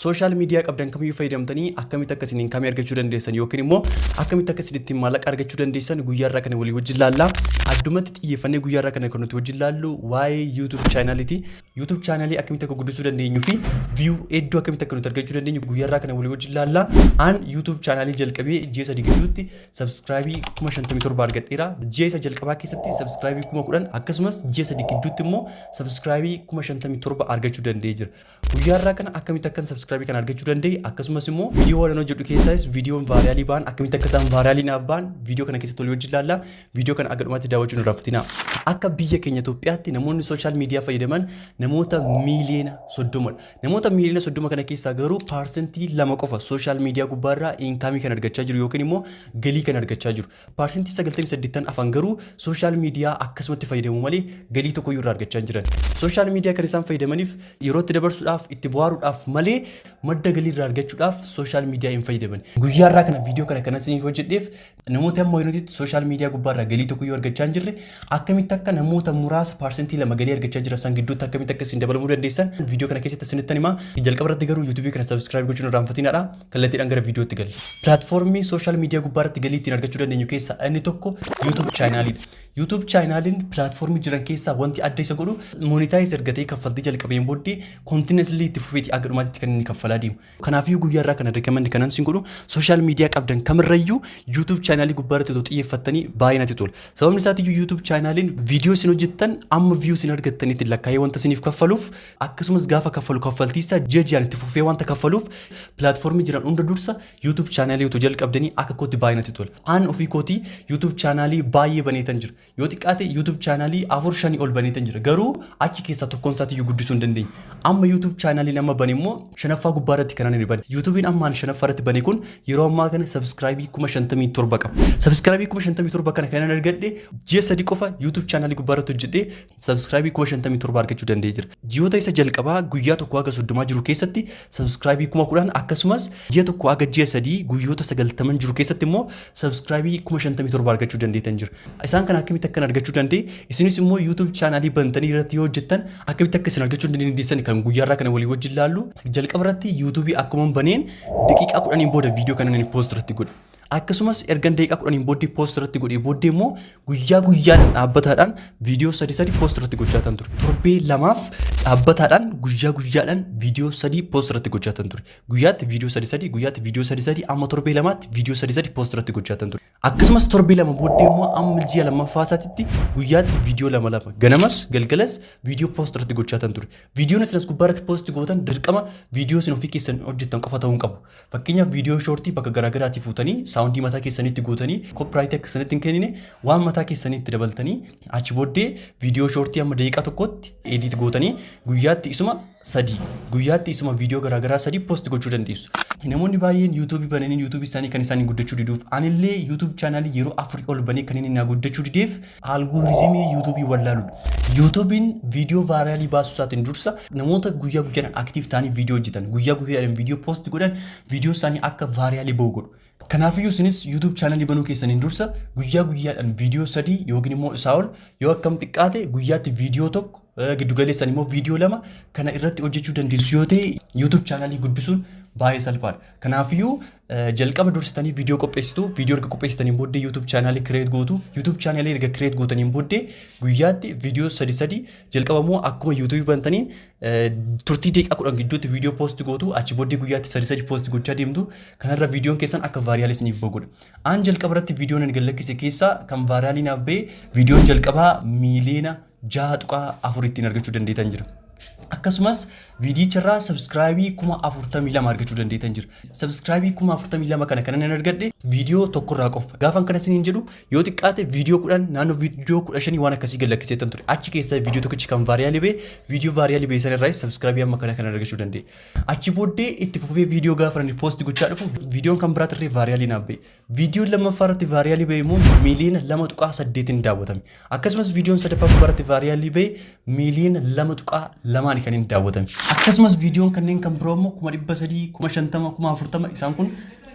social media qabdan kamiyyuu fayyadamtanii akkamitti akkasiin kamii argachuu dandeessan yookiin immoo akkamitti akkasiin ittiin maallaqa argachuu dandeessan guyyaa irraa kana walii wajjin laallaa. Addumatti xiyyeeffannee guyyaa irraa kana kan nuti wajjin laallu waa'ee YouTube channeliti. YouTube channelii akkamitti akka guddisuu dandeenyu fi view hedduu akkamitti akka nuti argachuu dandeenyu guyyaa irraa kana walii wajjin laallaa. Aan YouTube channelii jalqabee ji'a sadii gidduutti subscribe 57 argadheera. Ji'a isa jalqabaa keessatti subscribe 10,000 akkasumas ji'a sadii gidduutti immoo subscribe 57 argachuu danda'ee jira. Guyyaa irraa kana akkamitti akka subscribe kan argachuu danda'e akkasumas immoo viidiyoo waliin hojjedhu keessaas viidiyoon vaariyaalii ba'an akkamitti akka isaan vaariyaalii naaf ba'an viidiyoo kana keessatti walii wajjin laallaa. Viidiyoo kana akka dhumaatti daawwachuun hin raffitina. Akka biyya keenya Itoophiyaatti namoonni social media fayyadaman namoota miiliyoona 30. Namoota miiliyoona 30 kana keessaa garuu parsentii 2 qofa social media gubbaarraa income kan argachaa jiru yookiin immoo galii kan argachaa jiru. Parsentii 98 afaan garuu social media akkasumatti fayyadamu malee galii tokko iyyuu irraa argachaa jiran. Social media kan isaan fayyadamaniif yeroo itti dabarsuudhaaf itti bohaaruudhaaf malee madda galii irraa argachuudhaaf social media hin fayyadaman. Guyyaa irraa kana viidiyoo kana kanas ni hojjedheef namoota ammoo yeroo social media gubbaarraa galii tokko iyyuu argachaa hin jirre akkamitti akka namoota muraasa parsentii 2 galii argachaa jiran san gidduutti akkamitti akka isin dabalamuu dandeessan viidiyoo kana keessatti isinittan himaa. Jalqaba irratti garuu YouTube kana subscribe gochuun irraanfatinaadha. Kallattiidhaan gara viidiyootti galle. Platformii social media gubbaarratti galii ittiin argachuu dandeenyu keessaa inni tokko YouTube channelidha. YouTube channelin platformii jiran keessaa wanti adda isa godhu monetize ergatee kaffaltii jalqabeen booddee continuously itti fufeeti akka dhumaatti kan inni kaffalaa deemu. Kanaafuu guyyaa irraa kana recommend kanan sin godhu social media qabdan kamirrayyuu YouTube channelii gubbaarratti xiyyeeffattanii baay'ee natti tola. Sababni isaatiyyuu YouTube channelin viidiyoo isin hojjettan amma view isin argattanitti lakkaa'ee wanta isiniif kaffaluuf akkasumas gaafa kaffalu kaffaltiisaa ji'a itti fufee wanta kaffaluuf platformii jiran hunda dursa YouTube channelii utuu jalqabdanii akka kootti baay'ee natti tola. Aan ofii kootii YouTube channelii baay'ee baneetan jira. Yoo xiqqaate YouTube channelii 4-5 ol baneetan jira. Garuu achi keessaa tokkoon isaatiyyuu guddisuu hin dandeenye. Amma YouTube channelii amma bane immoo shanaffaa gubbaarratti kan inni bane. YouTubein ammaan shanaffaa irratti bane kun yeroo ammaa kana subscribe 57 qaba. Subscribe 57 kana kan inni argadhe ji'a sadii qofa YouTube channelii gubbaarratti hojjedhee subscribe 57 argachuu danda'ee jira. Ji'oota isa jalqabaa guyyaa tokko haga 30 jiru keessatti subscribe 10,000 akkasumas ji'a tokko haga ji'a sadii guyyoota 90 jiru keessatti immoo subscribe 57 argachuu dandeetan jira. Isaan kana akkamitti akka argachuu danda'e isinis immoo YouTube channelii bantanii irratti yoo hojjettan akkamitti akka isin argachuu dandeessan kan guyyaa irraa kana walii wajjin laallu. Jalqaba irratti YouTube akkuma baneen daqiiqaa 10 booda viidiyoo kana inni post irratti godhe. Akkasumas ergan daqiiqaa 10 booddee post irratti godhee booddee immoo guyyaa guyyaan dhaabbataadhaan viidiyoo 3 post irratti gochaatan ture. Torbee lamaaf dhaabbataadhaan guyyaa guyyaadhaan viidiyoo 3 post irratti gochaatan ture. Guyyaatti viidiyoo 3 guyyaatti viidiyoo 3 amma torbee lamaatti viidiyoo 3 post irratti gochaatan ture. Akkasumas torbee lama booddee immoo amma ji'a lammaffaa isaatti guyyaatti viidiyoo 2 ganamas galgalas viidiyoo post irratti gochaatan ture. Viidiyoon isinis gubbaarratti post gootan dirqama viidiyoo isin ofii keessan hojjettan qofa ta'uu qabu. Fakkeenyaaf viidiyoo shortii bakka garaagaraatti fuutanii saawundii mataa keessanitti gootanii copyright akka sanatti hin kennine waan mataa keessanitti dabaltanii achi booddee viidiyoo shortii amma daqiiqaa tokkotti edit gootanii guyyaatti isuma 3 guyyaatti isuma viidiyoo garaagaraa 3 post gochuu dandeessu. Namoonni baay'een YouTube bananii YouTube isaanii kan isaanii guddachuu diduuf anillee YouTube channel yeroo 4 ol banee kan inni na guddachuu dideef algoritmii YouTube wallaaludha. YouTubein viidiyoo vaariyaalii baasuu isaatiin dursa namoota guyyaa guyyaan aktiif ta'anii viidiyoo hojjetan guyyaa guyyaan viidiyoo post godhan viidiyoo isaanii akka vaariyaalii ba'u godhu. Kanaafuu isinis YouTube channel banuu keessaniin dursa guyyaa guyyaadhaan viidiyoo 3 yookiin immoo isaa ol yoo akkam xiqqaate guyyaatti viidiyoo tokko giddu galeessan immoo viidiyoo 2 kana irratti hojjechuu dandeessu yoo ta'e YouTube channel guddisuun baay'ee salphaadha. Kanaafuu jalqaba dursitanii viidiyoo qopheessitu viidiyoo erga qopheessitaniin booddee YouTube channel create gootu YouTube channel erga create gootaniin booddee guyyaatti viidiyoo 3 jalqaba immoo akkuma YouTube bantaniin turtii daqiiqaa 10 gidduutti viidiyoo post gootu achi booddee guyyaatti 3 post gochaa deemtu kanarra viidiyoon keessan akka vaariyaalii isiniif ba'udha. Aan jalqaba irratti viidiyoon hin gallakkise keessaa kan vaariyaalii naaf ba'e viidiyoon jalqabaa miiliyoona 6.4 ittiin argachuu dandeetan jira. Akkasumas viidiyicharraa subscribe 42,000 argachuu dandeetan jira. Subscribe 42,000 kana kan inni argadhe viidiyoo tokkorraa qofa. Gaafan kana isiniin jedhu yoo xiqqaate viidiyoo 10 naannoo viidiyoo 15 waan akkasii gallakkiseetan ture. Achi keessaa viidiyoo tokkichi kan vaariyaalii ba'e viidiyoo vaariyaalii ba'e sanarraa subscribe amma kana kan argachuu danda'e. Achi booddee itti fufee viidiyoo gaafa inni post gochaa dhufu viidiyoon kan biraatirree vaariyaalii naaf ba'e. Viidiyoon lammaffaa irratti vaariyaalii ba'e immoo miiliyoona 2.8 daawwatame. Akkasumas viidiyoon sadaffaa irratti vaariyaalii ba'e miiliyoona 2.2 kan inni daawwatame. Akkasumas viidiyoon kanneen kan biroo immoo 300, 50, 40 isaan kun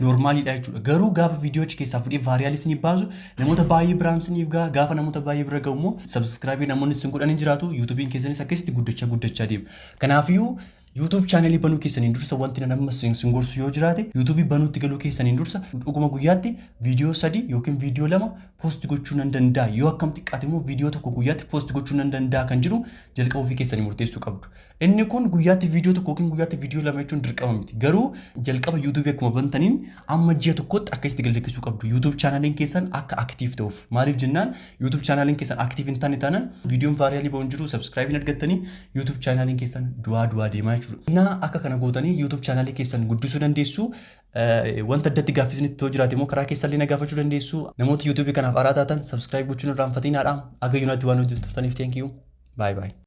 normaalidha jechuudha. Garuu gaafa viidiyoo achi keessaa fudhee vaariyaalii isiniif baasu namoota baay'ee biraan isiniif gaafa namoota baay'ee bira ga'u immoo subscribe namoonni isin godhan hin jiraatu. YouTubein keessanis akkasitti guddachaa deema. Kanaafuu YouTube channel banuu keessaniin dursa wanti nan amma sin gorsu yoo jiraate YouTube banuutti galuu keessaniin dursa dhuguma guyyaatti viidiyoo 3 yookiin viidiyoo 2 post gochuu nan danda'a yoo akkam xiqqaate immoo viidiyoo tokko guyyaatti post gochuu nan danda'a kan jiru jalqaba ofii keessanii murteessuu qabdu. Inni kun guyyaatti viidiyoo tokko yookiin guyyaatti viidiyoo 2 jechuun dirqama miti. Garuu jalqaba YouTube akkuma bantaniin amma ji'a tokkotti akkasitti galleessuu qabdu. YouTube channelin keessan akka active ta'uuf. Maaliif jennaan YouTube channelin keessan active hin taane taanaan viidiyoon vaayiraalii ba'uun jiru subscribe hin argattanii YouTube channelin keessan du'aa deemaa jechuudha. Na akka kana gootanii YouTube channelii keessan guddisuu dandeessu. Wanta addatti gaaffisni itti jiraate immoo karaa keessan illee gaafachuu dandeessu. Namoota YouTube kanaaf haaraa taatan subscribe gochuun irraanfatinaadha. Aga Yonaatti waan hojjettaniif thank you. Bye bye.